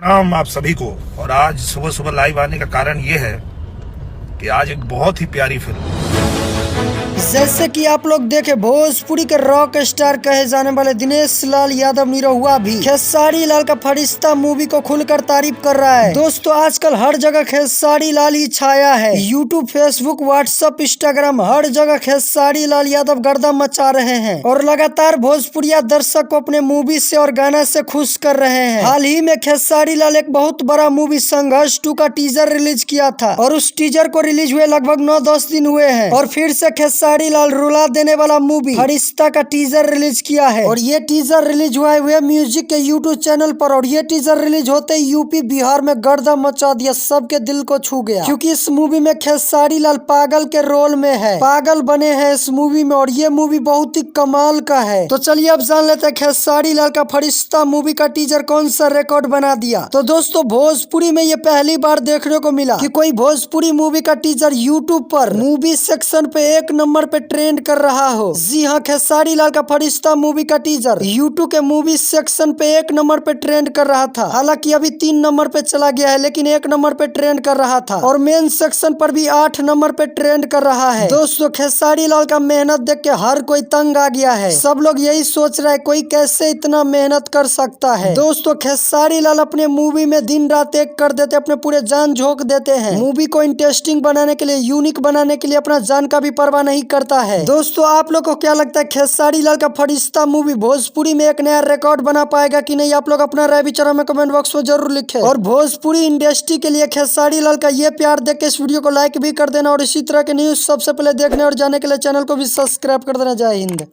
आप सभी को। और आज सुबह सुबह लाइव आने का कारण ये है कि आज एक बहुत ही प्यारी फिल्म, जैसे कि आप लोग देखे, भोजपुरी के रॉक स्टार कहे जाने वाले दिनेश लाल यादव निरहुआ भी खेसारी लाल का फरिश्ता मूवी को खुलकर तारीफ कर रहा है। दोस्तों, आजकल हर जगह खेसारी लाल ही छाया है। यूट्यूब, फेसबुक, व्हाट्सएप, इंस्टाग्राम, हर जगह खेसारी लाल यादव गर्दा मचा रहे हैं और लगातार भोजपुरिया दर्शक को अपने मूवी से और गाना से खुश कर रहे हैं। हाल ही में खेसारी लाल एक बहुत बड़ा मूवी संघर्ष 2 का टीजर रिलीज किया था और उस टीजर को रिलीज हुए लगभग 9-10 दिन हुए हैं और फिर से खेसारी लाल रुला देने वाला मूवी फरिश्ता का टीजर रिलीज किया है। और ये टीजर रिलीज हुआ है म्यूजिक के यूट्यूब चैनल पर और ये टीजर रिलीज होते ही यूपी बिहार में गर्दा मचा दिया, सबके दिल को छू गया, क्योंकि इस मूवी में खेसारी लाल पागल के रोल में है, पागल बने हैं इस मूवी में और ये मूवी बहुत ही कमाल का है। तो चलिए अब जान लेते हैं खेसारी लाल का फरिश्ता मूवी का टीजर कौन सा रिकॉर्ड बना दिया। तो दोस्तों, भोजपुरी में ये पहली बार देखने को मिला कि कोई भोजपुरी मूवी का टीजर यूट्यूब पर मूवी सेक्शन पे 1 नंबर पे ट्रेंड कर रहा हो। जी हाँ, खेसारी लाल का फरिश्ता मूवी का टीजर यूट्यूब के मूवी सेक्शन पे 1 नंबर पे ट्रेंड कर रहा था। हालांकि अभी 3 नंबर पे चला गया है, लेकिन 1 नंबर पे ट्रेंड कर रहा था और मेन सेक्शन पर भी 8 नंबर पे ट्रेंड कर रहा है। दोस्तों, खेसारी लाल का मेहनत देख के हर कोई तंग आ गया है। सब लोग यही सोच रहे हैं कोई कैसे इतना मेहनत कर सकता है। दोस्तों, खेसारी लाल अपने मूवी में दिन रात एक कर देते, अपने पूरे जान झोंक देते हैं। मूवी को इंटरेस्टिंग बनाने के लिए, यूनिक बनाने के लिए अपना जान का भी परवाह नहीं करता है। दोस्तों, आप लोग को क्या लगता है खेसारी लाल का फरिश्ता मूवी भोजपुरी में एक नया रिकॉर्ड बना पाएगा कि नहीं? आप लोग अपना राय विचार में कमेंट बॉक्स में जरूर लिखें और भोजपुरी इंडस्ट्री के लिए खेसारी लाल का ये प्यार देख के इस वीडियो को लाइक भी कर देना और इसी तरह के न्यूज सबसे पहले देखने और जाने के लिए चैनल को भी सब्सक्राइब कर देना। जय हिंद।